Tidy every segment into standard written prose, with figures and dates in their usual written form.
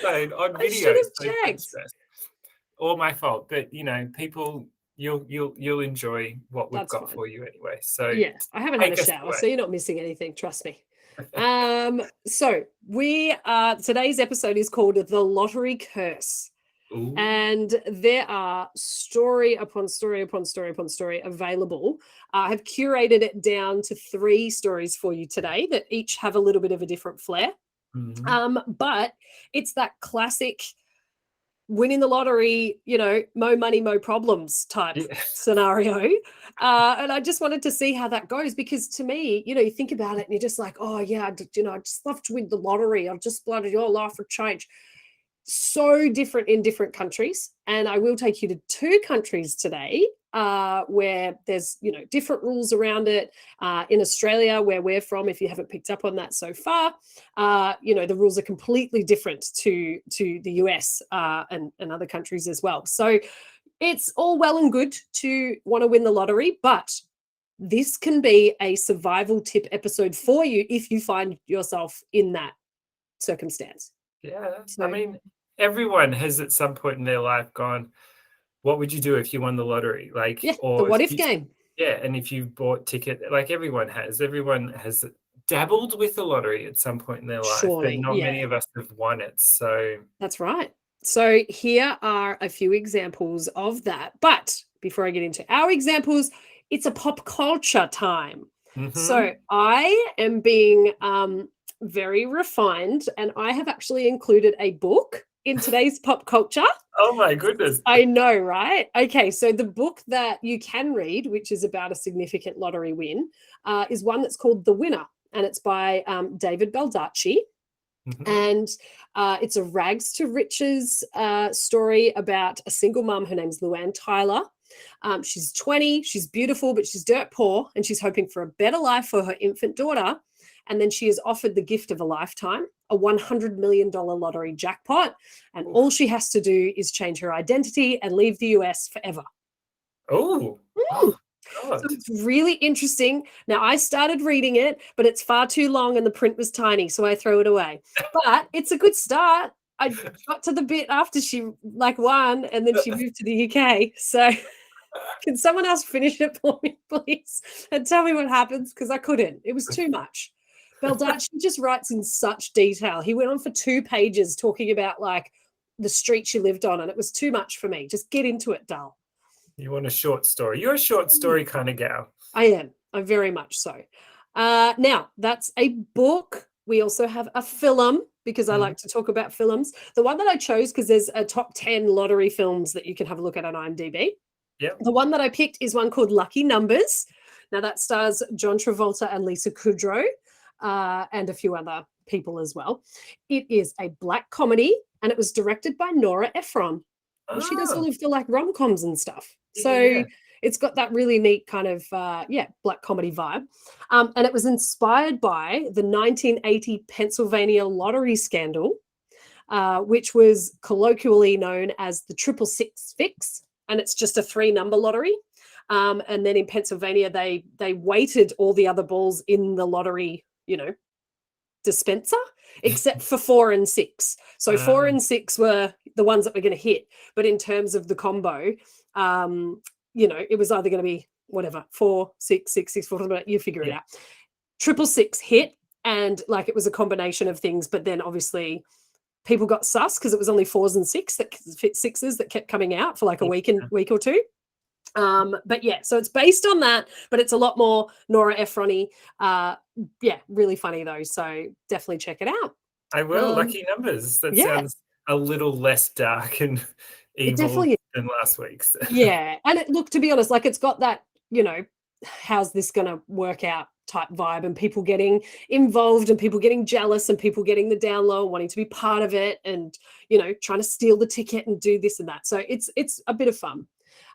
episode on I video. should have So checked. all my fault, but people, you'll enjoy what we've That's got fine. for you anyway. So Yeah, I haven't had a take us shower, away. so you're not missing anything. Trust me. So today's episode is called The Lottery Curse. Ooh. And there are story upon story upon story upon story available. I have curated it down to 3 stories for you today that each have a little bit of a different flair. But it's that classic winning the lottery, mo money, mo problems type scenario. And I just wanted to see how that goes, because to me, you think about it and you're just like, oh yeah, I just love to win the lottery. I'll just bloody your life for change. So different in different countries. And I will take you to 2 countries today where there's, different rules around it. In Australia, where we're from, if you haven't picked up on that so far, the rules are completely different to the US and other countries as well. So it's all well and good to want to win the lottery, but this can be a survival tip episode for you if you find yourself in that circumstance. Yeah. So, I mean, everyone has at some point in their life gone, what would you do if you won the lottery? Like, yeah, or the what if game. Yeah, and if you bought ticket, like everyone has dabbled with the lottery at some point in their life, Surely, but not yeah. many of us have won it. So that's right. So here are a few examples of that. But before I get into our examples, it's a pop culture time. So I am being very refined, and I have actually included a book in today's pop culture. Oh my goodness. I know, right? Okay, so the book that you can read, which is about a significant lottery win, is one that's called The Winner, and it's by David Baldacci. And it's a rags to riches story about a single mum. Her name's Luann Tyler. She's 20, she's beautiful, but she's dirt poor, and she's hoping for a better life for her infant daughter. And then she is offered the gift of a lifetime, a $100 million lottery jackpot. And all she has to do is change her identity and leave the US forever. Oh, so it's really interesting. Now, I started reading it, but it's far too long and the print was tiny, so I throw it away. But it's a good start. I got to the bit after she won, and then she moved to the UK. So can someone else finish it for me, please? And tell me what happens, because I couldn't. It was too much. Baldacci just writes in such detail. He went on for 2 pages talking about the street she lived on, and it was too much for me. Just get into it, Dal. You want a short story. You're a short story kind of gal. I am. I'm very much so. Now, that's a book. We also have a film, because I like to talk about films. The one that I chose, because there's a top 10 lottery films that you can have a look at on IMDb. Yep. The one that I picked is one called Lucky Numbers. Now, that stars John Travolta and Lisa Kudrow. And a few other people as well. It is a black comedy, and it was directed by Nora Ephron. And she does all of the rom-coms and stuff. So it's got that really neat kind of black comedy vibe. And it was inspired by the 1980 Pennsylvania lottery scandal, which was colloquially known as the 666 fix, and it's just a 3-number lottery. And then in Pennsylvania, they weighted all the other balls in the lottery dispenser, except for 4 and 6. So 4 and 6 were the ones that were going to hit. But in terms of the combo, it was either going to be whatever, 4, 6, 6, 6, 4, you figure it out. 666 hit, and it was a combination of things. But then obviously people got sus because it was only 4s and 6s that kept coming out for a week or 2. But yeah, so it's based on that, but it's a lot more Nora Ephron-y. Really funny though, so definitely check it out. I will. Lucky Numbers. That sounds a little less dark and evil than last week's. Yeah, and to be honest, it's got that, how's this going to work out type vibe, and people getting involved and people getting jealous and people getting the down low, wanting to be part of it, and trying to steal the ticket and do this and that. So it's a bit of fun.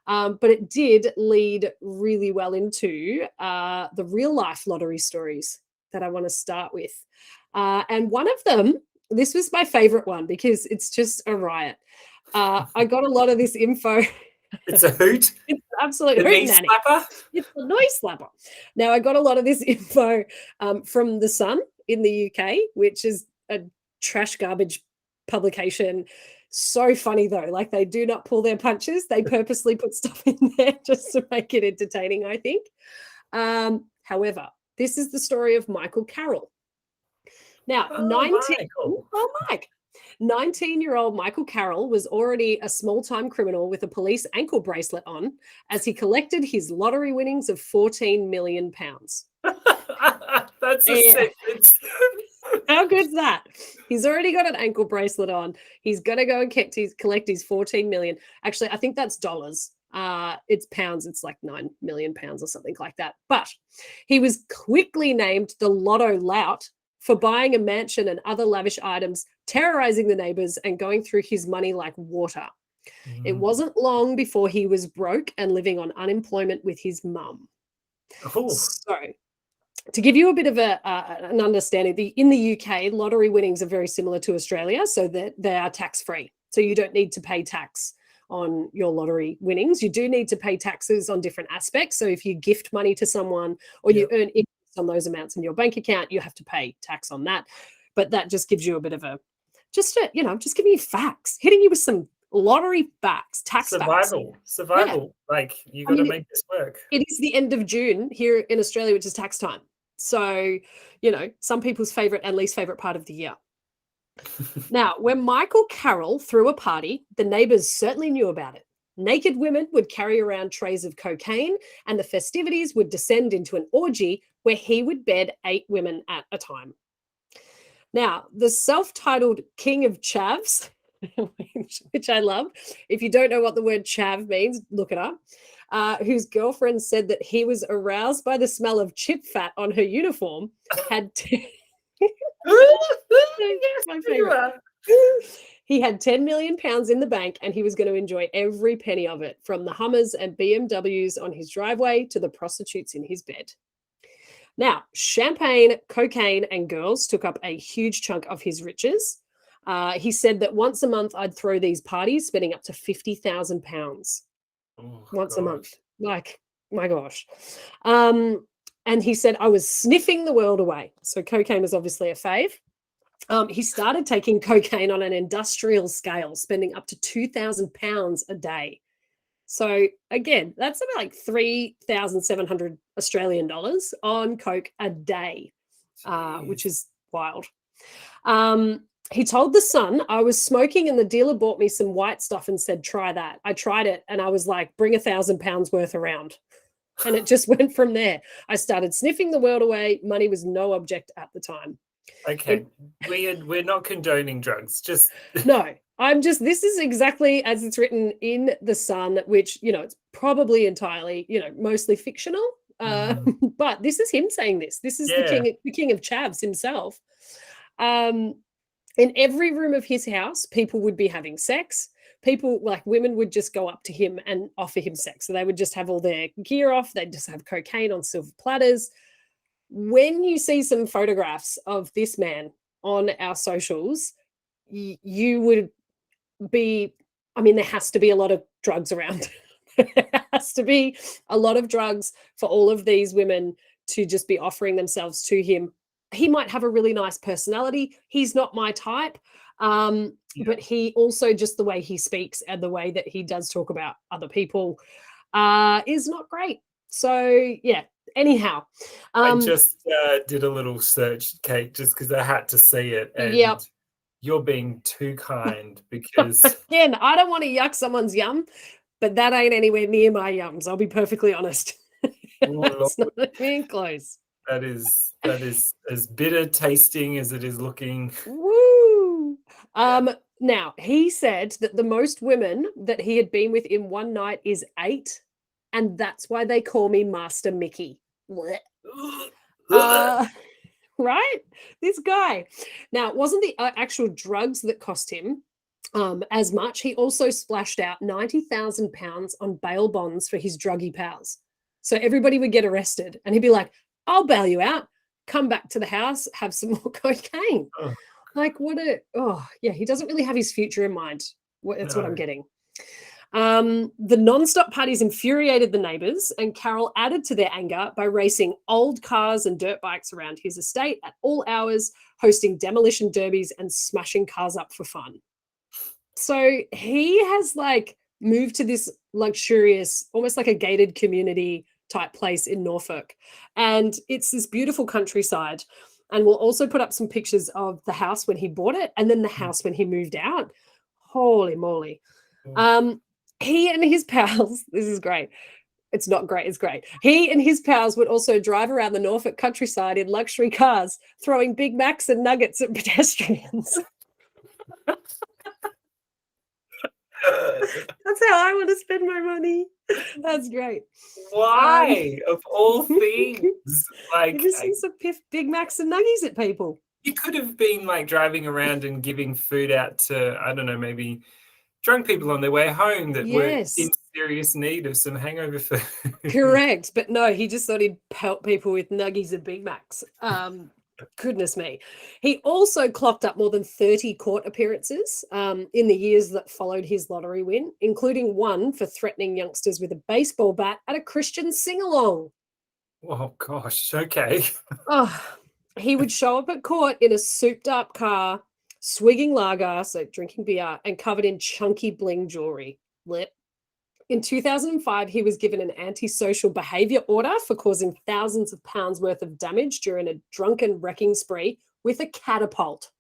But it did lead really well into the real life lottery stories that I want to start with. And one of them, this was my favorite one because it's just a riot. I got a lot of this info. It's a hoot. It's an absolute hoot. Knee slapper. It's a noise slapper. Now, I got a lot of this info from The Sun in the UK, which is a trash garbage publication. So funny though, like they do not pull their punches. They purposely put stuff in there just to make it entertaining, I think. However, this is the story of Michael Carroll. Now, 19-year-old Michael Carroll was already a small-time criminal with a police ankle bracelet on as he collected his lottery winnings of £14 million. That's a sentence. How good's that? He's already got an ankle bracelet on. He's going to go and collect his 14 million. Actually, I think that's dollars. It's pounds. It's like 9 million pounds or something like that. But he was quickly named the Lotto Lout for buying a mansion and other lavish items, terrorizing the neighbors and going through his money like water. It wasn't long before he was broke and living on unemployment with his mum. Oh. So, to give you a bit of an understanding, in the UK, lottery winnings are very similar to Australia, so that they are tax-free. So you don't need to pay tax on your lottery winnings. You do need to pay taxes on different aspects. So if you gift money to someone or you earn interest on those amounts in your bank account, you have to pay tax on that. But that just gives you a bit of just giving you facts, hitting you with some lottery facts, tax survival. Yeah. Like you got to make this work. It is the end of June here in Australia, which is tax time. So, some people's favorite and least favorite part of the year. Now, when Michael Carroll threw a party, the neighbors certainly knew about it. Naked women would carry around trays of cocaine, and the festivities would descend into an orgy where he would bed 8 women at a time. Now, the self-titled King of Chavs, which I love. If you don't know what the word chav means, look it up. Whose girlfriend said that he was aroused by the smell of chip fat on her uniform, had my favorite. He had £10 million in the bank, and he was going to enjoy every penny of it, from the Hummers and BMWs on his driveway to the prostitutes in his bed. Now, champagne, cocaine, and girls took up a huge chunk of his riches. He said that once a month I'd throw these parties, spending up to £50,000 once a month. Like, my gosh. And he said, I was sniffing the world away. So cocaine was obviously a fave. He started taking cocaine on an industrial scale, spending up to £2,000 a day. So again, that's about like 3,700 Australian dollars on coke a day, which is wild. He told The Sun, I was smoking and the dealer bought me some white stuff and said, try that. I tried it and I was like, bring £1,000 worth around. And it just went from there. I started sniffing the world away. Money was no object at the time. Okay. We're not condoning drugs. Just no, this is exactly as it's written in The Sun, which, it's probably entirely, mostly fictional. But this is him saying this. This is the king of chavs himself. In every room of his house, people would be having sex. People, like women, would just go up to him and offer him sex. So they would just have all their gear off. They'd just have cocaine on silver platters. When you see some photographs of this man on our socials, you would be, there has to be a lot of drugs around. There has to be a lot of drugs for all of these women to just be offering themselves to him. He might have a really nice personality. He's not my type. But he also, just the way he speaks and the way that he does talk about other people is not great. So, anyhow. I just did a little search, Kate, just because I had to see it. And you're being too kind because... Again, I don't want to yuck someone's yum, but that ain't anywhere near my yums. I'll be perfectly honest. It's not being close. That is as bitter tasting as it is looking. Woo! Now, he said that the most women that he had been with in one night is 8, and that's why they call me Master Mickey. Right? This guy. Now, it wasn't the actual drugs that cost him as much. He also splashed out £90,000 on bail bonds for his druggy pals. So everybody would get arrested, and he'd be like, I'll bail you out, come back to the house, have some more cocaine. Like, he doesn't really have his future in mind. That's what I'm getting. The non-stop parties infuriated the neighbors, and Carroll added to their anger by racing old cars and dirt bikes around his estate at all hours, hosting demolition derbies and smashing cars up for fun. So he has like moved to this luxurious, almost like a gated community type place in Norfolk. And it's this beautiful countryside. And we'll also put up some pictures of the house when he bought it and then the house when he moved out. Holy moly. He and his pals, this is great. It's not great, it's great. He and his pals would also drive around the Norfolk countryside in luxury cars, throwing Big Macs and nuggets at pedestrians. That's how I want to spend my money. That's great. Why, of all things? Like, you just see some Big Macs and nuggies at people. You could have been like driving around and giving food out to, I don't know, maybe drunk people on their way home that were in serious need of some hangover food. Correct. But no, he just thought he'd pelt people with nuggies and Big Macs. Goodness me. He also clocked up more than 30 court appearances in the years that followed his lottery win, including one for threatening youngsters with a baseball bat at a Christian sing-along. Oh, gosh. Okay. He would show up at court in a souped-up car, swigging lager, so drinking beer, and covered in chunky bling jewelry. Lit. In 2005, he was given an antisocial behaviour order for causing thousands of pounds worth of damage during a drunken wrecking spree with a catapult.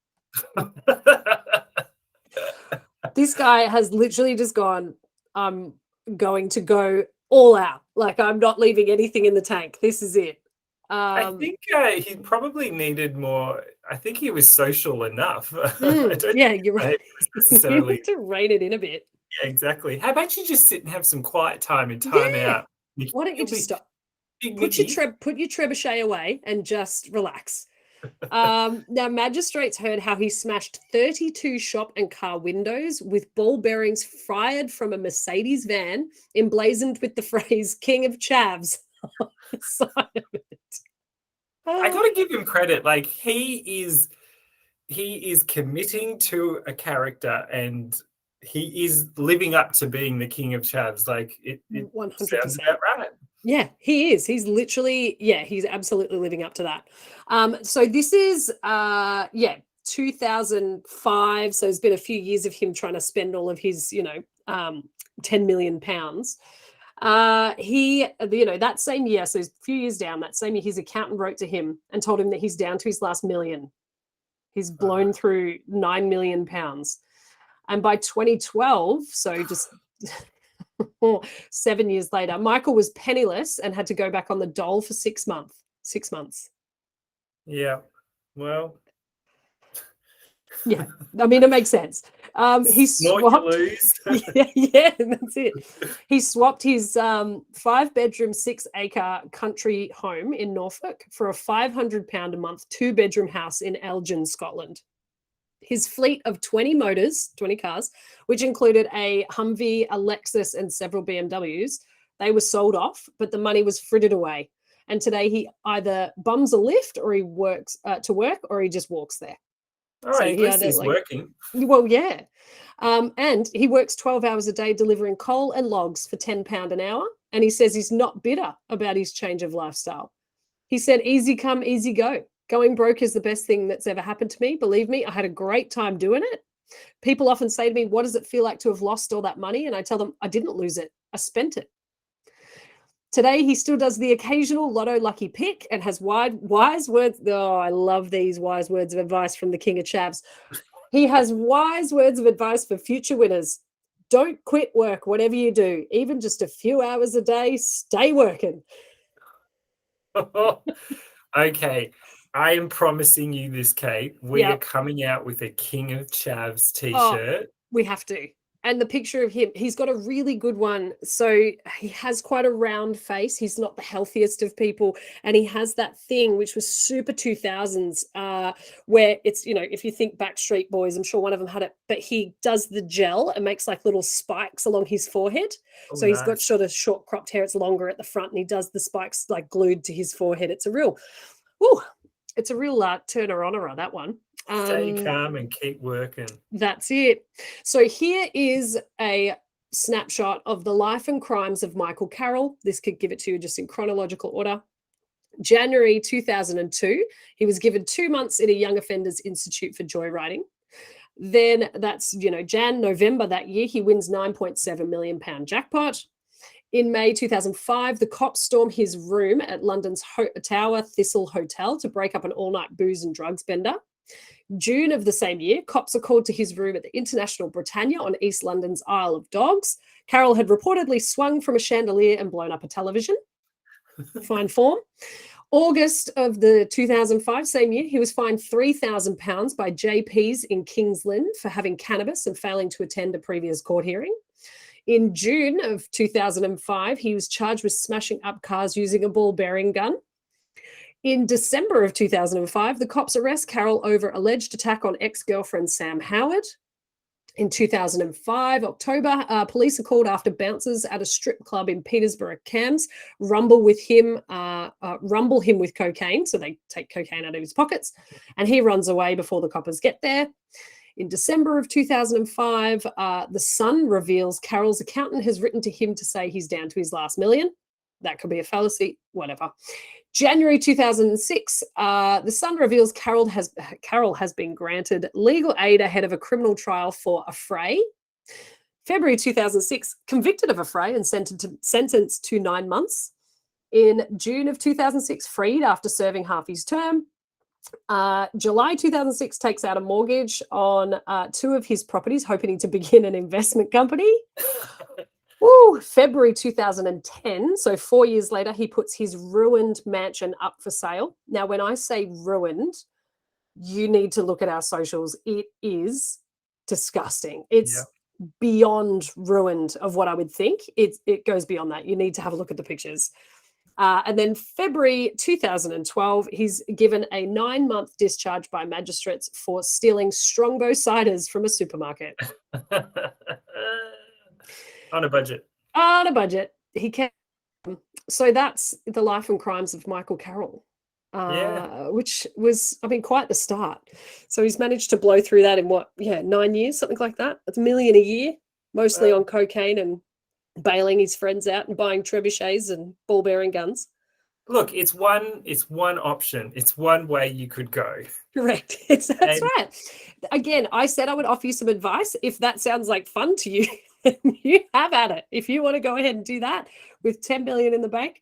This guy has literally just gone, I'm going to go all out. Like, I'm not leaving anything in the tank. This is it. I think he probably needed more. I think he was social enough. Yeah, you're right. Necessarily. You need to rein it in a bit. Yeah, exactly. How about you just sit and have some quiet time and time out? Why don't you just stop? Put your trebuchet away and just relax. Now, magistrates heard how he smashed 32 shop and car windows with ball bearings fired from a Mercedes van emblazoned with the phrase "King of Chavs" on the side of it. I got to give him credit. Like, he is committing to a character and he is living up to being the King of Chavs. Like, it 100%. Sounds about right. Yeah, he is. He's literally, he's absolutely living up to that. So this is, 2005. So it's been a few years of him trying to spend all of his, 10 million pounds. That same year, so a few years down, that same year, his accountant wrote to him and told him that he's down to his last million. He's blown through 9 million pounds. And by 2012, so just 7 years later, Michael was penniless and had to go back on the dole for 6 months. 6 months. Yeah. Well. Yeah. I mean, it makes sense. He swapped. yeah, that's it. He swapped his 5-bedroom, 6-acre country home in Norfolk for a £500 a month 2-bedroom house in Elgin, Scotland. His fleet of 20 cars, which included a Humvee, a Lexus, and several BMWs, they were sold off, but the money was frittered away. And today he either bums a lift or he works to work or he just walks there. All right, so at least he's working. Well, yeah. And he works 12 hours a day delivering coal and logs for £10 an hour. And he says he's not bitter about his change of lifestyle. He said, easy come, easy go. Going broke is the best thing that's ever happened to me. Believe me, I had a great time doing it. People often say to me, what does it feel like to have lost all that money? And I tell them, I didn't lose it. I spent it. Today, he still does the occasional lotto lucky pick and has wise words. Oh, I love these wise words of advice from the King of Chavs. He has wise words of advice for future winners. Don't quit work, whatever you do. Even just a few hours a day, stay working. Okay. I am promising you this, Kate. We are coming out with a King of Chavs t-shirt. We have to. And the picture of him, he's got a really good one. So he has quite a round face. He's not the healthiest of people. And he has that thing, which was super 2000s, where it's, if you think Backstreet Boys, I'm sure one of them had it, but he does the gel and makes like little spikes along his forehead. Oh, so he's got sort of short cropped hair. It's longer at the front and he does the spikes like glued to his forehead. It's a real turner-honorer, that one. Stay calm and keep working. That's it. So here is a snapshot of the life and crimes of Michael Carroll. This could give it to you just in chronological order. January 2002, he was given 2 months in a Young Offenders Institute for joyriding. Then that's, November that year, he wins £9.7 million jackpot. In May 2005, the cops storm his room at London's Tower Thistle Hotel to break up an all-night booze and drugs bender. June of the same year, cops are called to his room at the International Britannia on East London's Isle of Dogs. Carroll had reportedly swung from a chandelier and blown up a television. Fine form. August of the 2005, same year, he was fined £3,000 by JPs in Kings Lynn for having cannabis and failing to attend a previous court hearing. In June of 2005, he was charged with smashing up cars using a ball-bearing gun. In December of 2005, the cops arrest Carroll over alleged attack on ex-girlfriend Sam Howard. In 2005, October, police are called after bouncers at a strip club in Peterborough, Cambs, rumble him with cocaine. So they take cocaine out of his pockets, and he runs away before the coppers get there. In December of 2005, The Sun reveals Carroll's accountant has written to him to say he's down to his last million. That could be a fallacy, whatever. January 2006, The Sun reveals Carroll has been granted legal aid ahead of a criminal trial for affray. February 2006, convicted of affray and sentenced to 9 months. In June of 2006, freed after serving half his term. July 2006, takes out a mortgage on 2 of his properties, hoping to begin an investment company. February 2010, so 4 years later, he puts his ruined mansion up for sale. Now, when I say ruined, you need to look at our socials. It is disgusting. It's beyond ruined of what I would think. It goes beyond that. You need to have a look at the pictures. And then February 2012, he's given a 9-month discharge by magistrates for stealing Strongbow ciders from a supermarket. On a budget. On a budget. He can. So that's the life and crimes of Michael Carroll, which was, quite the start. So he's managed to blow through that in 9 years, something like that. It's $1 million a year, mostly on cocaine and bailing his friends out and buying trebuchets and ball-bearing guns. Look, it's one option. It's one way you could go. Correct. That's right. Again, I said I would offer you some advice. If that sounds like fun to you, you have at it. If you want to go ahead and do that with 10 million in the bank,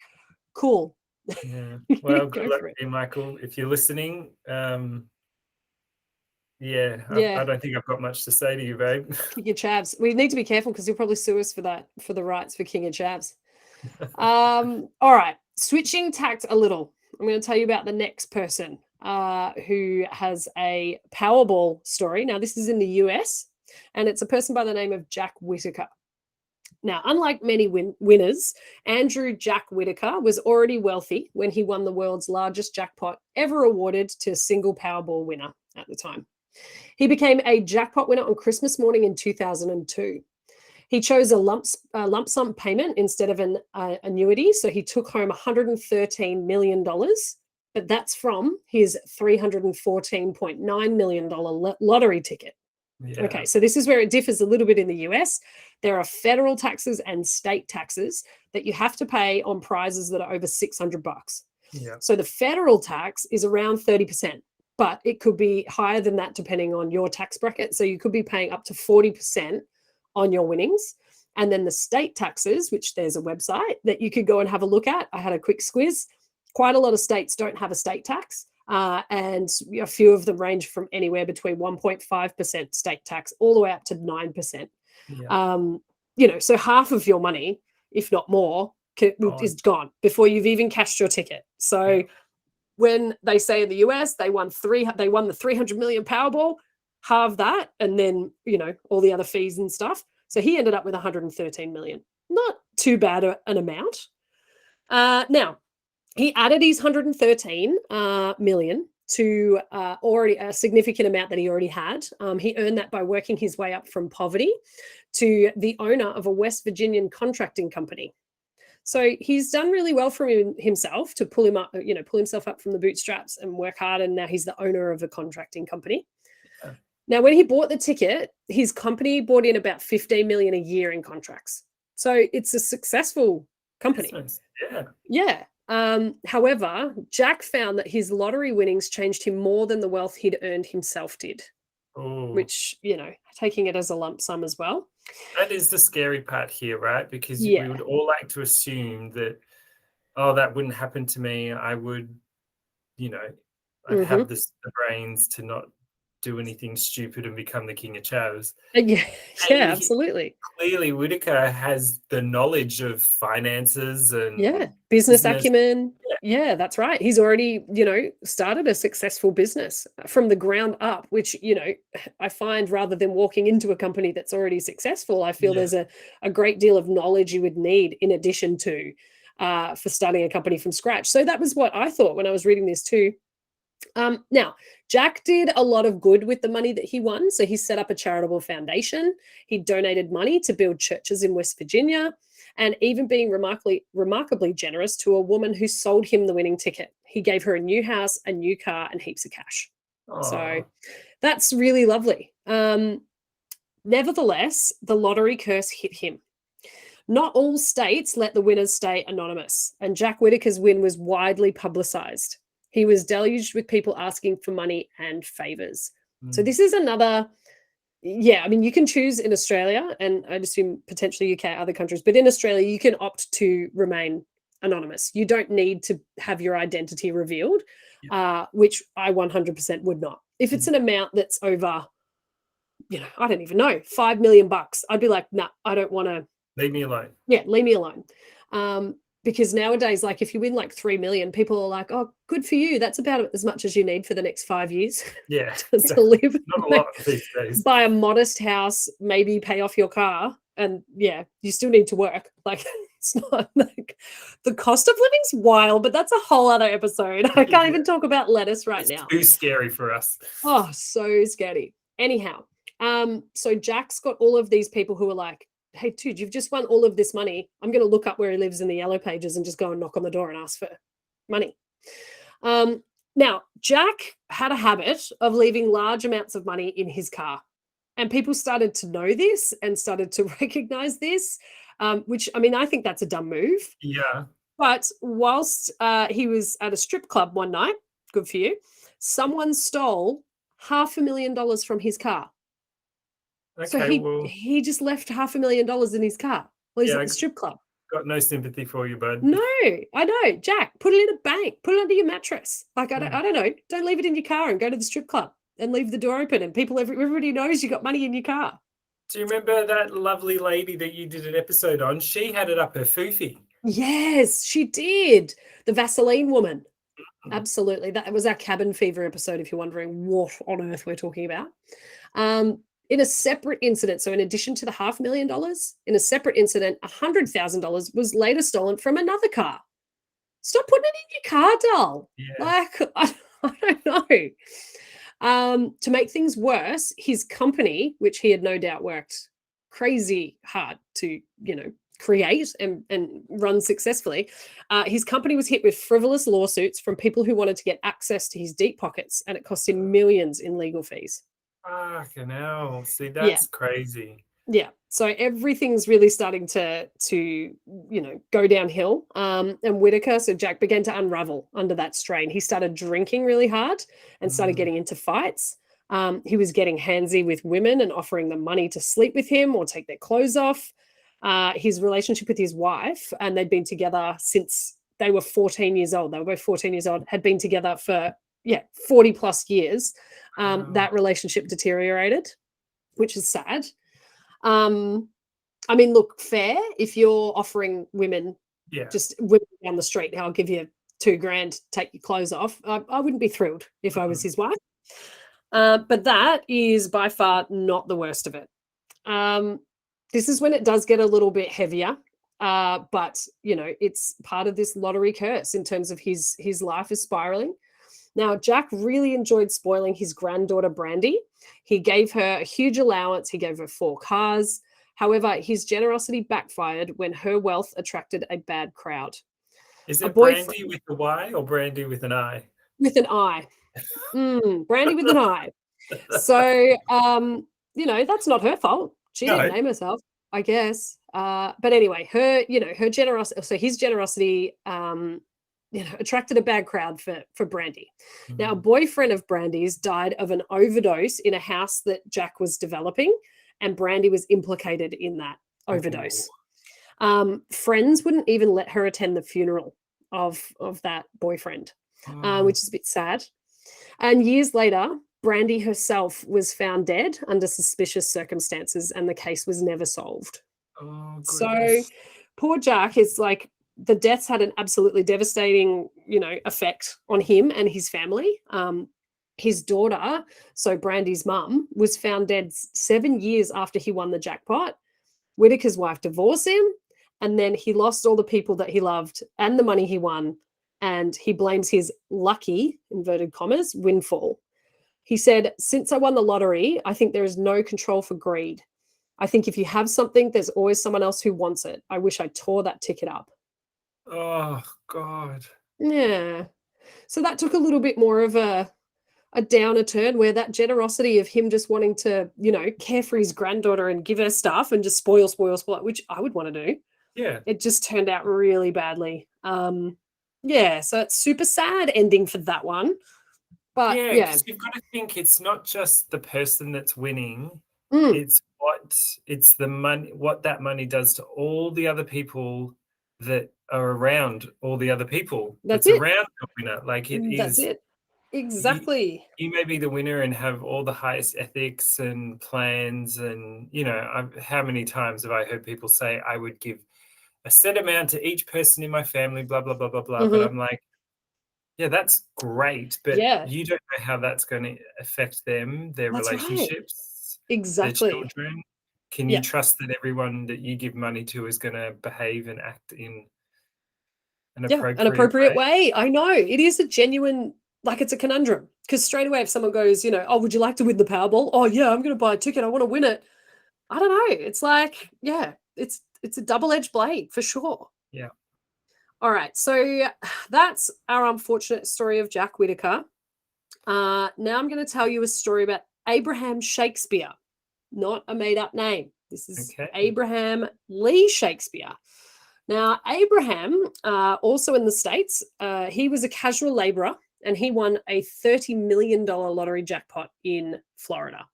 cool. Yeah. Well, good luck to you, Michael. If you're listening, I don't think I've got much to say to you, babe. King of Chavs. We need to be careful because he'll probably sue us for that, for the rights for King of Chavs. All right. Switching tact a little. I'm going to tell you about the next person who has a Powerball story. Now, this is in the US, and it's a person by the name of Jack Whittaker. Now, unlike many winners, Andrew Jack Whittaker was already wealthy when he won the world's largest jackpot ever awarded to a single Powerball winner at the time. He became a jackpot winner on Christmas morning in 2002. He chose a lump sum payment instead of an annuity, so he took home $113 million, but that's from his $314.9 million lottery ticket. Yeah. Okay, so this is where it differs a little bit in the US. There are federal taxes and state taxes that you have to pay on prizes that are over $600. Yeah. So the federal tax is around 30%, but it could be higher than that depending on your tax bracket. So you could be paying up to 40% on your winnings. And then the state taxes, which there's a website that you could go and have a look at. I had a quick squiz. Quite a lot of states don't have a state tax. And a few of them range from anywhere between 1.5% state tax all the way up to 9%. Yeah. So half of your money, if not more, is gone before you've even cashed your ticket. So when they say in the US they won the 300 million Powerball, halve that, and then all the other fees and stuff. So he ended up with 113 million. Not too bad an amount. Now, he added his 113 million to already a significant amount that he already had. He earned that by working his way up from poverty to the owner of a West Virginian contracting company. So he's done really well for himself to pull himself up from the bootstraps and work hard. And now he's the owner of a contracting company. Yeah. Now, when he bought the ticket, his company brought in about 15 million a year in contracts. So it's a successful company. Yeah. Yeah. However, Jack found that his lottery winnings changed him more than the wealth he'd earned himself did. Ooh. Which, taking it as a lump sum as well. That is the scary part here, right? Because we would all like to assume that, oh, that wouldn't happen to me. I would, I'd have the brains to not do anything stupid and become the king of chavs. Yeah, absolutely. Clearly, Whittaker has the knowledge of finances and business acumen. Yeah, that's right. He's already, started a successful business from the ground up, which, I find rather than walking into a company that's already successful, I feel there's a great deal of knowledge you would need in addition to for starting a company from scratch. So that was what I thought when I was reading this too. Now, Jack did a lot of good with the money that he won. So he set up a charitable foundation. He donated money to build churches in West Virginia, and even being remarkably generous to a woman who sold him the winning ticket. He gave her a new house, a new car, and heaps of cash. Aww. So that's really lovely. Nevertheless, the lottery curse hit him. Not all states let the winners stay anonymous, and Jack Whittaker's win was widely publicized. He was deluged with people asking for money and favors. So this is another, you can choose in Australia, and I'd assume potentially UK, other countries, but in Australia, you can opt to remain anonymous. You don't need to have your identity revealed, which I 100% would not. If it's an amount that's over, I don't even know, $5 million, I'd be like, nah, I don't want to. Leave me alone. Yeah, leave me alone. Because nowadays, like if you win like 3 million, people are like, oh, good for you. That's about as much as you need for the next 5 years. Yeah. to live. Not a lot these days. Buy a modest house, maybe pay off your car. And you still need to work. Like it's not like the cost of living's wild, but that's a whole other episode. I can't even talk about lettuce right now. Too scary for us. Oh, so scary. Anyhow, so Jack's got all of these people who are like, hey, dude, you've just won all of this money. I'm going to look up where he lives in the yellow pages and just go and knock on the door and ask for money. Now, Jack had a habit of leaving large amounts of money in his car. And people started to know this and started to recognize this, which, I think that's a dumb move. Yeah. But whilst he was at a strip club one night, good for you, someone stole $500,000 from his car. Okay, so he just left $500,000 in his car while he's at the strip club. Got no sympathy for you, bud. No, I know. Jack, put it in a bank. Put it under your mattress. Like, I don't know. Don't leave it in your car and go to the strip club and leave the door open and everybody knows you got money in your car. Do you remember that lovely lady that you did an episode on? She had it up her foofy. Yes, she did. The Vaseline woman. Absolutely. That was our cabin fever episode, if you're wondering what on earth we're talking about. In a separate incident, so in addition to the $500,000, in a separate incident, $100,000 was later stolen from another car. Stop putting it in your car, doll. Yeah. Like, I don't know. To make things worse, his company, which he had no doubt worked crazy hard to, create and run successfully, his company was hit with frivolous lawsuits from people who wanted to get access to his deep pockets, and it cost him millions in legal fees. Fucking hell. See, that's crazy. Yeah. So everything's really starting to go downhill. And Whittaker, so Jack began to unravel under that strain. He started drinking really hard and started getting into fights. He was getting handsy with women and offering them money to sleep with him or take their clothes off. His relationship with his wife, and they'd been together since they were 14 years old. They were both 14 years old, had been together for 40 plus years. That relationship deteriorated, which is sad. Look, fair if you're offering women, just women down the street, I'll give you $2,000, take your clothes off. I wouldn't be thrilled if I was his wife. But that is by far not the worst of it. This is when it does get a little bit heavier. But it's part of this lottery curse in terms of his life is spiraling. Now, Jack really enjoyed spoiling his granddaughter, Brandy. He gave her a huge allowance. He gave her 4 cars. However, his generosity backfired when her wealth attracted a bad crowd. Is it Brandy with a Y or Brandy with an I? With an I. Brandy with an I. So, that's not her fault. She didn't name herself, I guess. But anyway, her generosity. So his generosity, attracted a bad crowd for Brandy. Now, a boyfriend of Brandy's died of an overdose in a house that Jack was developing, and Brandy was implicated in that overdose. Friends wouldn't even let her attend the funeral of that boyfriend, which is a bit sad. And years later, Brandy herself was found dead under suspicious circumstances, and the case was never solved. So poor Jack is like, the deaths had an absolutely devastating, effect on him and his family. His daughter, so Brandy's mum, was found dead 7 years after he won the jackpot. Whitaker's wife divorced him, and then he lost all the people that he loved and the money he won, and he blames his lucky, inverted commas, windfall. He said, "Since I won the lottery, I think there is no control for greed. I think if you have something, there's always someone else who wants it. I wish I tore that ticket up." Oh, God. Yeah. So that took a little bit more of a downer turn, where that generosity of him just wanting to, care for his granddaughter and give her stuff and just spoil, which I would want to do. Yeah. It just turned out really badly. So it's super sad ending for that one. But yeah, 'cause you've got to think it's not just the person that's winning. Mm. It's the money, what that money does to all the other people that are around all the other people That's it. around the winner. Like That's it. Exactly. You may be the winner and have all the highest ethics and plans, and how many times have I heard people say, I would give a set amount to each person in my family, blah blah blah blah blah. But I'm like, yeah, that's great, but you don't know how that's going to affect them, their relationships, exactly, their children. Can you trust that everyone that you give money to is going to behave and act in an appropriate way? I know it is a genuine, it's a conundrum, because straight away if someone goes, oh, would you like to win the Powerball? Oh yeah, I'm going to buy a ticket. I want to win it. I don't know. It's like, it's a double-edged blade for sure. Yeah. All right. So that's our unfortunate story of Jack Whitaker. Now I'm going to tell you a story about Abraham Shakespeare, not a made-up name. This is Abraham Lee Shakespeare. Now, Abraham, also in the States, he was a casual laborer, and he won a $30 million lottery jackpot in Florida.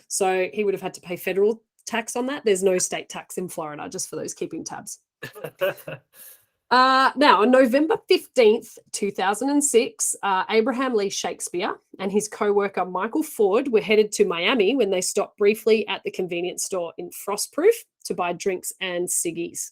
So he would have had to pay federal tax on that. There's no state tax in Florida, just for those keeping tabs. Now, on November 15th, 2006, Abraham Lee Shakespeare and his co-worker Michael Ford were headed to Miami when they stopped briefly at the convenience store in Frostproof to buy drinks and ciggies.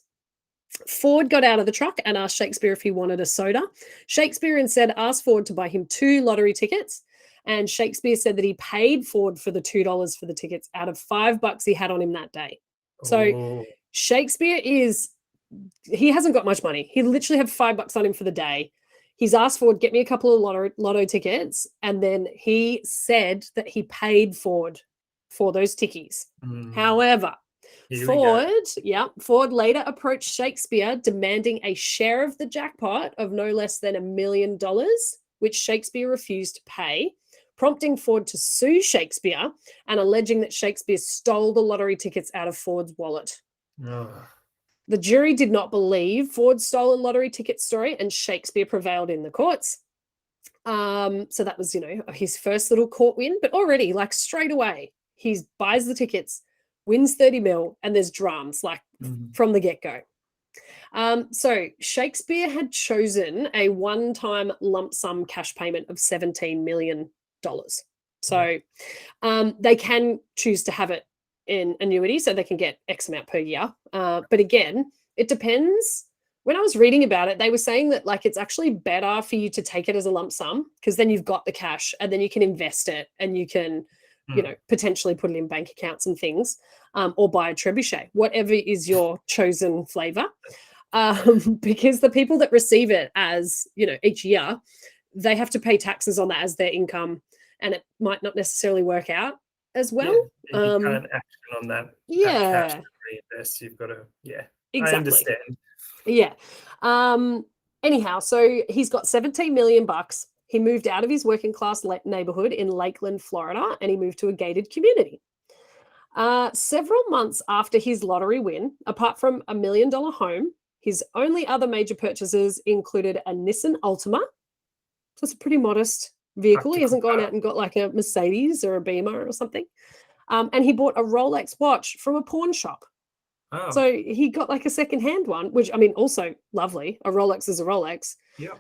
Ford got out of the truck and asked Shakespeare if he wanted a soda. Shakespeare instead asked Ford to buy him 2 lottery tickets, and Shakespeare said that he paid Ford for the $2 for the tickets out of $5 he had on him that day. So Shakespeare he hasn't got much money. He literally had $5 on him for the day. He's asked Ford, get me a couple of lotto tickets, and then he said that he paid Ford for those tickies. However, Ford later approached Shakespeare demanding a share of the jackpot of no less than $1 million, which Shakespeare refused to pay, prompting Ford to sue Shakespeare and alleging that Shakespeare stole the lottery tickets out of Ford's wallet. The jury did not believe Ford's stolen lottery ticket story, and Shakespeare prevailed in the courts. So that was, his first little court win, but already, straight away, he buys the tickets, wins 30 mil, and there's drums from the get-go. So Shakespeare had chosen a one-time lump sum cash payment of $17 million. So they can choose to have it in annuity, so they can get X amount per year. But again, it depends. When I was reading about it, they were saying that it's actually better for you to take it as a lump sum, because then you've got the cash and then you can invest it and you can potentially put it in bank accounts and things, or buy a trebuchet, whatever is your chosen flavor. Because the people that receive it as, each year, they have to pay taxes on that as their income, and it might not necessarily work out as well. You can't action on that. Cash to reinvest. You've got to, exactly. I understand. Yeah. Anyhow, so he's got $17 million. he moved out of his working class neighborhood in Lakeland, Florida, and he moved to a gated community. Several months after his lottery win, apart from a $1 million home, his only other major purchases included a Nissan Altima. So it's a pretty modest vehicle. He hasn't gone out and got like a Mercedes or a Beamer or something. And he bought a Rolex watch from a pawn shop. Oh. So he got like a secondhand one, which I mean, also lovely. A Rolex is a Rolex. Yeah.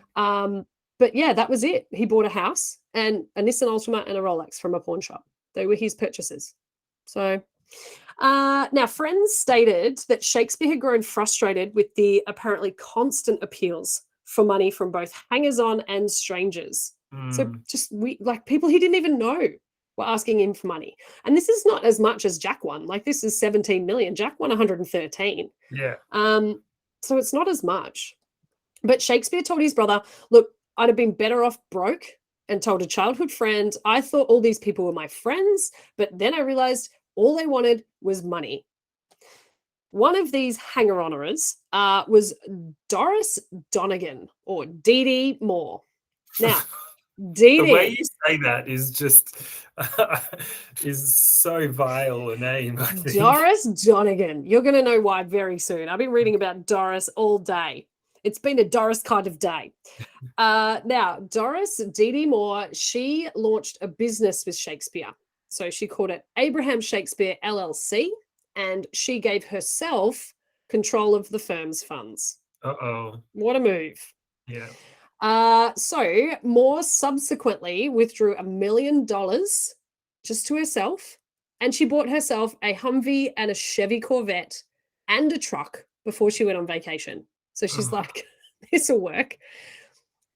But yeah, that was it. He bought a house and a Nissan Altima and a Rolex from a pawn shop. They were his purchases. So now friends stated that Shakespeare had grown frustrated with the apparently constant appeals for money from both hangers-on and strangers. So just people he didn't even know were asking him for money. And this is not as much as Jack won. Like this is 17 million. Jack won 113. Yeah. So it's not as much. But Shakespeare told his brother, look, I'd have been better off broke, and told a childhood friend, I thought all these people were my friends, but then I realized all they wanted was money. One of these hanger-oners was Doris Donegan, or Dee Dee Moore. Now, Dee Dee. The way you say that is just is so vile a name. I think. Doris Donegan. You're going to know why very soon. I've been reading about Doris all day. It's been a Doris kind of day. Now, Doris Dee Dee Moore, she launched a business with Shakespeare. So she called it Abraham Shakespeare LLC, and she gave herself control of the firm's funds. Uh-oh. What a move. Yeah. So Moore subsequently withdrew $1 million just to herself, and she bought herself a Humvee and a Chevy Corvette and a truck before she went on vacation. So she's like, this will work.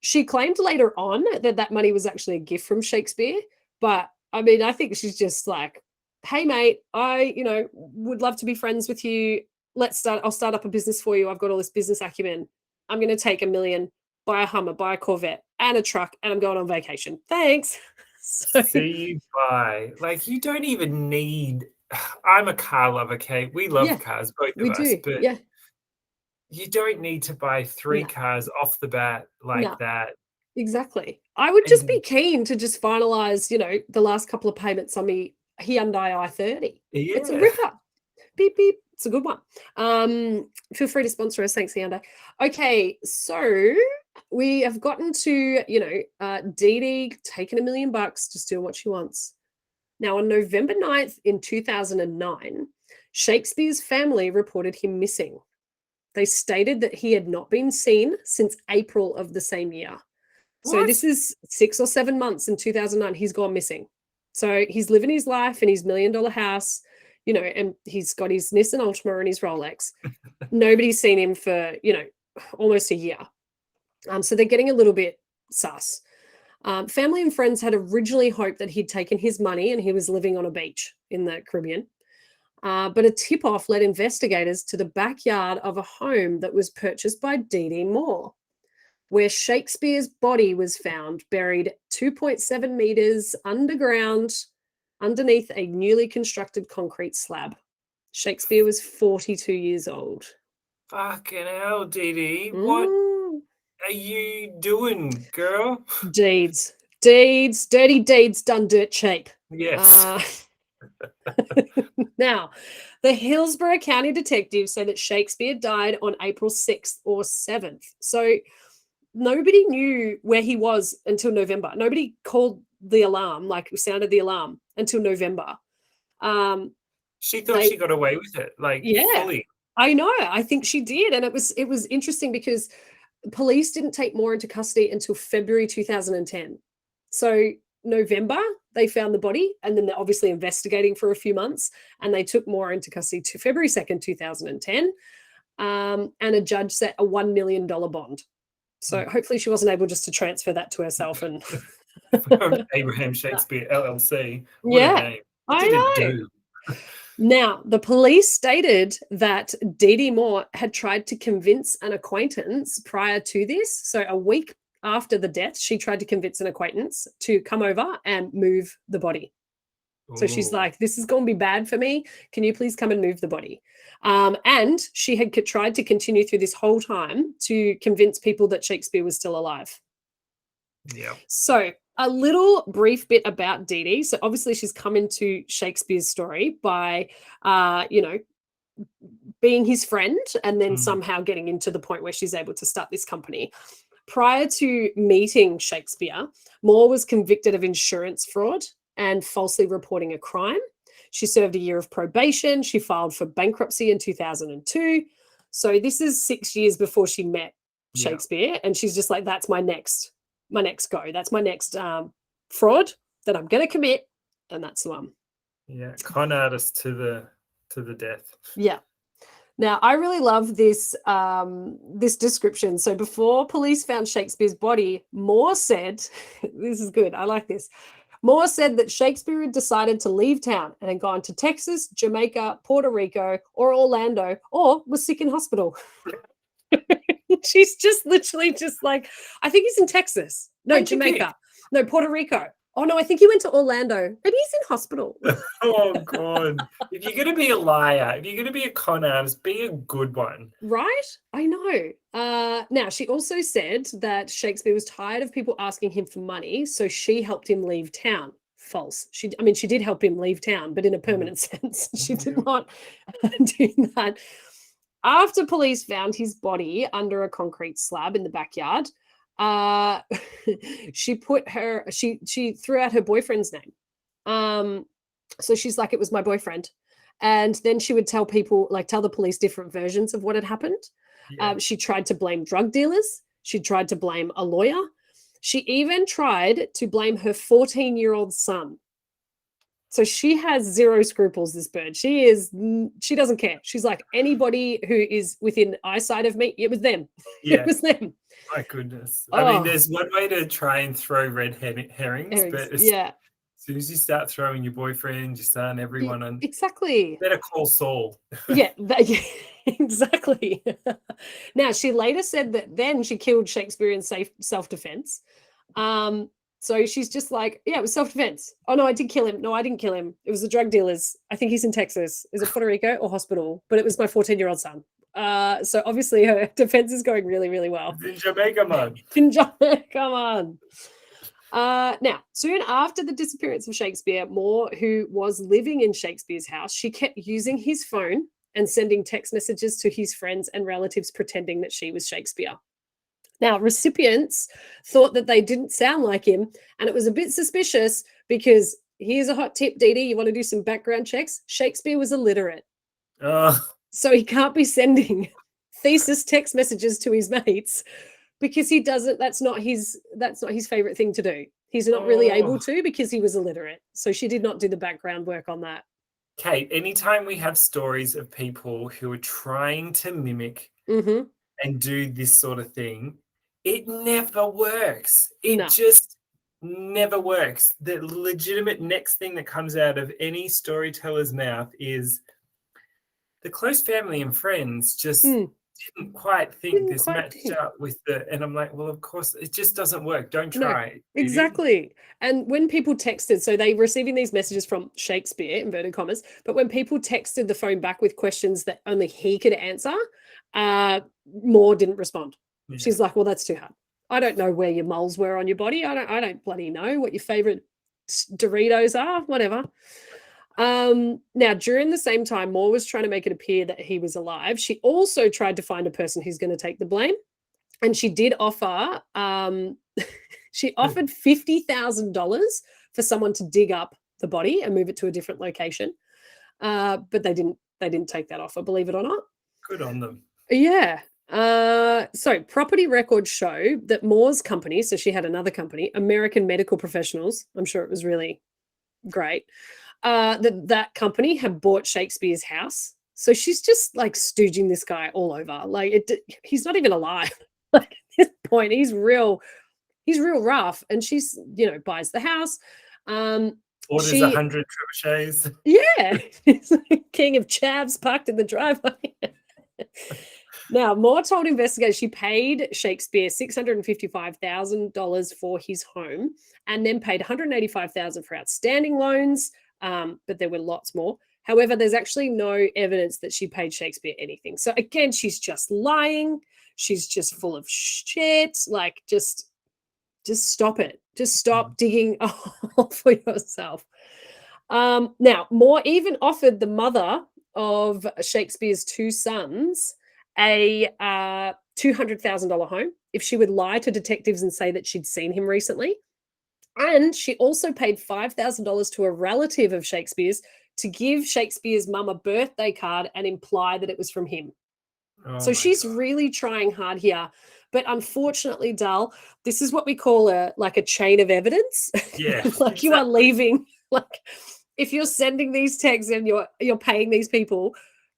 She claimed later on that money was actually a gift from Shakespeare. But I mean, I think she's just like, hey, mate, I, would love to be friends with you. I'll start up a business for you. I've got all this business acumen. I'm going to take $1 million, buy a Hummer, buy a Corvette and a truck, and I'm going on vacation. Thanks. So, see you bye. Like, you don't even need, I'm a car lover, Kate. We love cars, both of us. Do. But yeah. You don't need to buy 3 cars off the bat like that. Exactly. I would just be keen to just finalize, the last couple of payments on me Hyundai i30. Yeah. It's a ripper. Beep, beep. It's a good one. Feel free to sponsor us. Thanks, Hyundai. Okay, so we have gotten to, Dee Dee taking $1 million, just doing what she wants. Now, on November 9th in 2009, Shakespeare's family reported him missing. They stated that he had not been seen since April of the same year. What? So this is 6 or 7 months in 2009. He's gone missing. So he's living his life in his $1 million house, and he's got his Nissan Altima and his Rolex. Nobody's seen him for, almost a year. So they're getting a little bit sus. Family and friends had originally hoped that he'd taken his money and he was living on a beach in the Caribbean. But a tip-off led investigators to the backyard of a home that was purchased by Dee Dee Moore, where Shakespeare's body was found buried 2.7 meters underground underneath a newly constructed concrete slab. Shakespeare was 42 years old. Fucking hell, Dee Dee. What are you doing, girl? Deeds, dirty deeds done dirt cheap. Yes. Now, the Hillsborough County detectives say that Shakespeare died on April 6th or 7th. So nobody knew where he was until November. Nobody called the alarm, sounded the alarm until November. She thought she got away with it, fully. I know. I think she did. And it was interesting because police didn't take Moore into custody until February 2010. So November, they found the body, and then they're obviously investigating for a few months, and they took Moore into custody to February 2nd, 2010, and a judge set a $1 million bond. So hopefully she wasn't able just to transfer that to herself. And from Abraham Shakespeare LLC. What a name. What I know. Do? Now, the police stated that Dee Dee Moore had tried to convince an acquaintance prior to this. So a week after the death, she tried to convince an acquaintance to come over and move the body. So she's like, this is going to be bad for me. Can you please come and move the body? And she had tried to continue through this whole time to convince people that Shakespeare was still alive. Yeah. So a little brief bit about Dee Dee. So obviously she's come into Shakespeare's story by, being his friend and then somehow getting into the point where she's able to start this company. Prior to meeting Shakespeare, Moore was convicted of insurance fraud and falsely reporting a crime. She served a year of probation. She filed for bankruptcy in 2002. So this is 6 years before she met Shakespeare, and she's just like, that's my next go. That's my next fraud that I'm going to commit, and that's the one. Yeah, con artist to the death. Yeah. Now, I really love this this description. So before police found Shakespeare's body, Moore said, this is good, I like this. Moore said that Shakespeare had decided to leave town and had gone to Texas, Jamaica, Puerto Rico, or Orlando, or was sick in hospital. She's just literally just like, I think he's in Texas. No, Jamaica. No, Puerto Rico. Oh, no, I think he went to Orlando. Maybe he's in hospital. Oh, God. If you're going to be a liar, if you're going to be a con artist, be a good one. Right? I know. Now, she also said that Shakespeare was tired of people asking him for money, so she helped him leave town. False. She did help him leave town, but in a permanent sense. She did not do that. After police found his body under a concrete slab in the backyard, she threw out her boyfriend's name. So she's like, it was my boyfriend. And then she would tell the police different versions of what had happened. Yeah. She tried to blame drug dealers. She tried to blame a lawyer. She even tried to blame her 14-year-old son. So she has zero scruples, this bird. She doesn't care. She's like, anybody who is within eyesight of me, it was them. Yeah. It was them. My goodness. I mean, there's one way to try and throw red herrings, but as soon as you start throwing your boyfriend, your son, everyone on, exactly. Better call Saul. Yeah, exactly. Now, she later said that then she killed Shakespeare in self-defense. So she's just like, yeah, it was self-defense. Oh, no, I did kill him. No, I didn't kill him. It was the drug dealers. I think he's in Texas. Is it Puerto Rico or hospital? But it was my 14-year-old son. So obviously her defense is going really, really well. In Jamaica, man. In Jamaica, come on. Now, soon after the disappearance of Shakespeare, Moore, who was living in Shakespeare's house, she kept using his phone and sending text messages to his friends and relatives pretending that she was Shakespeare. Now, recipients thought that they didn't sound like him, and it was a bit suspicious because here's a hot tip, Dee Dee, you want to do some background checks? Shakespeare was illiterate. So he can't be sending thesis text messages to his mates because he doesn't, that's not his favorite thing to do. He's not really able to because he was illiterate. So she did not do the background work on that. Kate, anytime we have stories of people who are trying to mimic and do this sort of thing, it never works. It just never works. The legitimate next thing that comes out of any storyteller's mouth is the close family and friends just didn't quite think this matched up with and I'm like, well, of course, it just doesn't work. Don't try. No, exactly. And when people texted, so they were receiving these messages from Shakespeare, inverted commas, but when people texted the phone back with questions that only he could answer, Moore didn't respond. Yeah. She's like, well, that's too hard. I don't know where your moles were on your body. I don't bloody know what your favorite Doritos are, whatever. Now, during the same time Moore was trying to make it appear that he was alive, she also tried to find a person who's going to take the blame. And she did offer, she offered $50,000 for someone to dig up the body and move it to a different location. But they didn't take that offer, believe it or not. Good on them. Yeah. So property records show that Moore's company, so she had another company, American Medical Professionals, I'm sure it was really great, that company had bought Shakespeare's house. So she's just like stooging this guy all over. Like he's not even alive. Like at this point, he's real rough. And she's, buys the house. Orders 100 trebuchets. Yeah. He's like king of chavs parked in the driveway. Now, Moore told investigators she paid Shakespeare $655,000 for his home and then paid $185,000 for outstanding loans, but there were lots more. However, there's actually no evidence that she paid Shakespeare anything. So again, she's just lying. She's just full of shit. Like, just, Just stop it. Just stop digging a hole for yourself. Now, Moore even offered the mother of Shakespeare's two sons a $200,000 home if she would lie to detectives and say that she'd seen him recently. And she also paid $5,000 to a relative of Shakespeare's to give Shakespeare's mum a birthday card and imply that it was from him. So she's really trying hard here. But unfortunately, Dal, this is what we call a chain of evidence. Yeah. Like you are leaving, like if you're sending these texts and you're paying these people,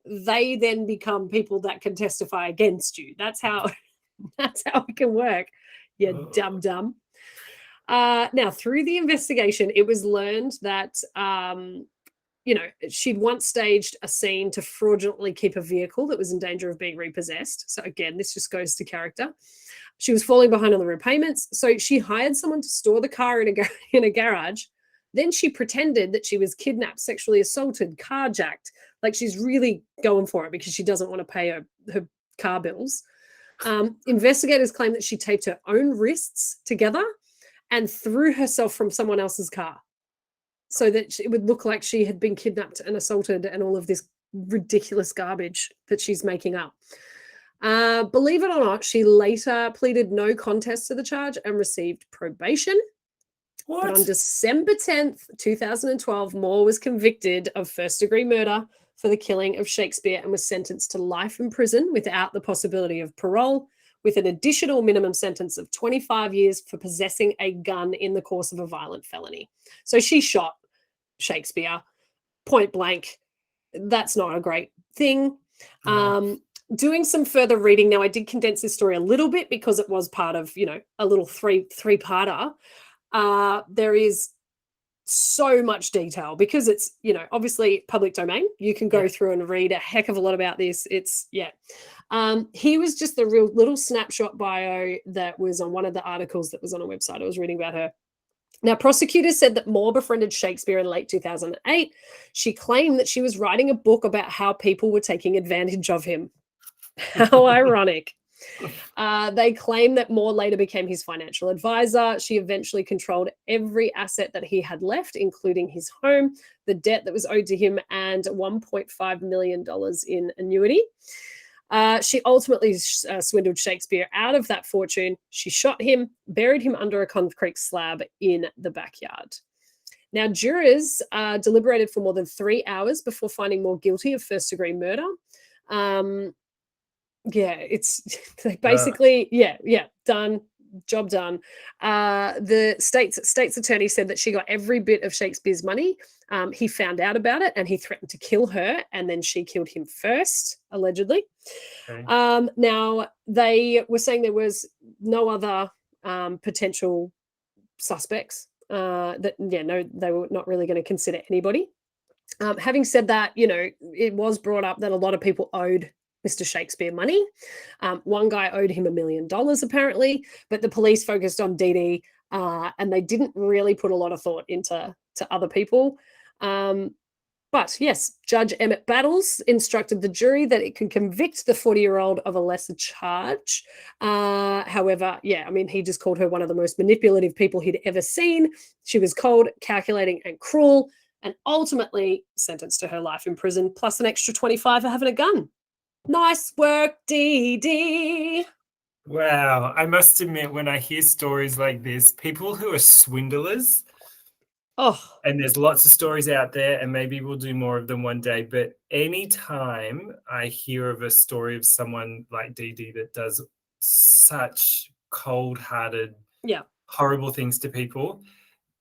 they then become people that can testify against you. That's how it can work. You dumb. Now, through the investigation, it was learned that she'd once staged a scene to fraudulently keep a vehicle that was in danger of being repossessed. So again, this just goes to character. She was falling behind on the repayments, so she hired someone to store the car in a garage. Then she pretended that she was kidnapped, sexually assaulted, carjacked. Like she's really going for it because she doesn't want to pay her car bills. Investigators claim that she taped her own wrists together and threw herself from someone else's car so that it would look like she had been kidnapped and assaulted and all of this ridiculous garbage that she's making up. Believe it or not, she later pleaded no contest to the charge and received probation. What? But on December 10th, 2012, Moore was convicted of first-degree murder for the killing of Shakespeare and was sentenced to life in prison without the possibility of parole, with an additional minimum sentence of 25 years for possessing a gun in the course of a violent felony. So she shot Shakespeare point blank. That's not a great thing. No. Doing some further reading. Now, I did condense this story a little bit because it was part of, a little three-parter. There is so much detail because it's, obviously public domain. You can go through and read a heck of a lot about this. He was just the real little snapshot bio that was on one of the articles that was on a website. I was reading about her. Now, prosecutors said that Moore befriended Shakespeare in late 2008. She claimed that she was writing a book about how people were taking advantage of him. How ironic. They claim that Moore later became his financial advisor. She eventually controlled every asset that he had left, including his home, the debt that was owed to him, and $1.5 million in annuity. She ultimately swindled Shakespeare out of that fortune. She shot him, buried him under a concrete slab in the backyard. Now, jurors deliberated for more than 3 hours before finding Moore guilty of first-degree murder. It's basically, done, job done. The state's attorney said that she got every bit of Shakespeare's money. He found out about it and he threatened to kill her, and then she killed him first, allegedly. Okay. Now, they were saying there was no other potential suspects. They were not really going to consider anybody. Having said that, it was brought up that a lot of people owed Mr. Shakespeare money. One guy owed him $1 million apparently, but the police focused on Dee Dee and they didn't really put a lot of thought into other people. But yes, Judge Emmett Battles instructed the jury that it could convict the 40-year-old of a lesser charge. However, he just called her one of the most manipulative people he'd ever seen. She was cold, calculating, and cruel, and ultimately sentenced to her life in prison, plus an extra 25 for having a gun. Nice work, Dee Dee. Wow. I must admit, when I hear stories like this, people who are swindlers, and there's lots of stories out there, and maybe we'll do more of them one day, but anytime I hear of a story of someone like Dee Dee that does such cold-hearted, horrible things to people,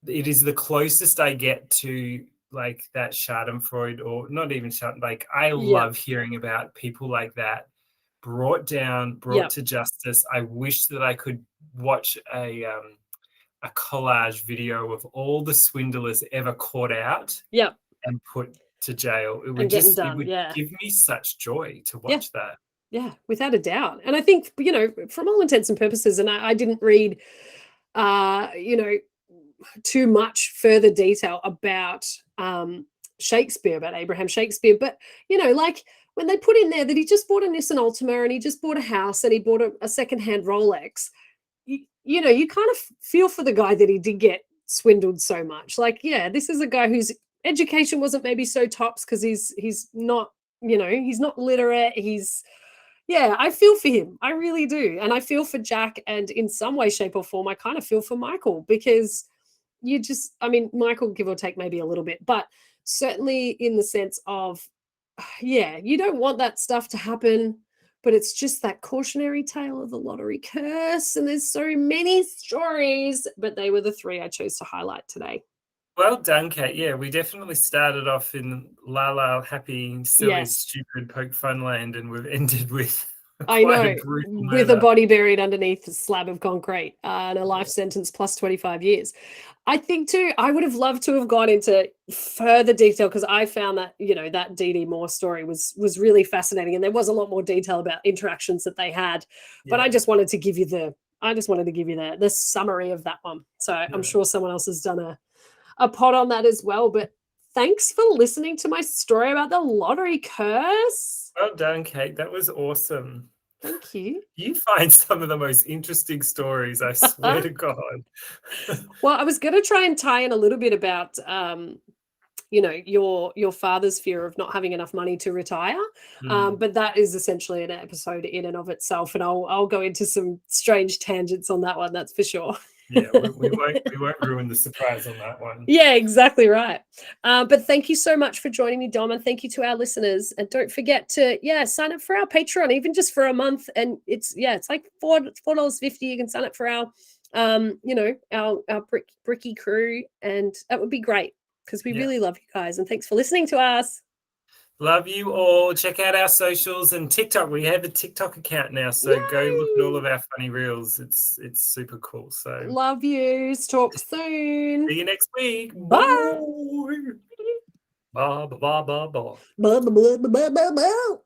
it is the closest I get to like that Schadenfreude, or not even Schaden, like I love hearing about people like that brought to justice. I wish that I could watch a collage video of all the swindlers ever caught out and put to jail. It would give me such joy to watch that. Yeah, without a doubt. And I think, from all intents and purposes, and I didn't read, too much further detail about Shakespeare, about Abraham Shakespeare, but like when they put in there that he just bought a Nissan Altima and he just bought a house and he bought a secondhand Rolex, you know, you kind of feel for the guy that he did get swindled so much. Like, yeah, this is a guy whose education wasn't maybe so tops because he's not, you know, he's not literate. Yeah, I feel for him. I really do. And I feel for Jack. And in some way, shape, or form, I kind of feel for Michael because I mean, Michael, give or take maybe a little bit, but certainly in the sense of, yeah, you don't want that stuff to happen, but it's just that cautionary tale of the lottery curse. And there's so many stories, but they were the 3 I chose to highlight today. Well done, Kate. Yeah, we definitely started off in la happy, silly, stupid poke fun land, and we've ended with I know, with a body buried underneath a slab of concrete and a life sentence plus 25 years. I think too, I would have loved to have gone into further detail because I found that, you know, that Dee Dee Moore story was really fascinating, and there was a lot more detail about interactions that they had. But I just wanted to give you the summary of that one. So I'm sure someone else has done a pod on that as well. But thanks for listening to my story about the lottery curse. Well done, Kate. That was awesome. Thank you. You find some of the most interesting stories, I swear to God. Well, I was going to try and tie in a little bit about, you know, your father's fear of not having enough money to retire. But that is essentially an episode in and of itself. And I'll go into some strange tangents on that one, that's for sure. Yeah, we won't ruin the surprise on that one. Yeah, exactly right. But thank you so much for joining me, Dom, and thank you to our listeners. And don't forget to sign up for our Patreon, even just for a month. And it's like $4.50. You can sign up for our our bricky crew, and that would be great because we really love you guys. And thanks for listening to us. Love you all. Check out our socials and TikTok. We have a TikTok account now, so go look at all of our funny reels. It's super cool. So love you. Talk soon. See you next week. Bye. Bye. Bye. Bye. Bye. Bye. Bye. Bye. Bye. Bye.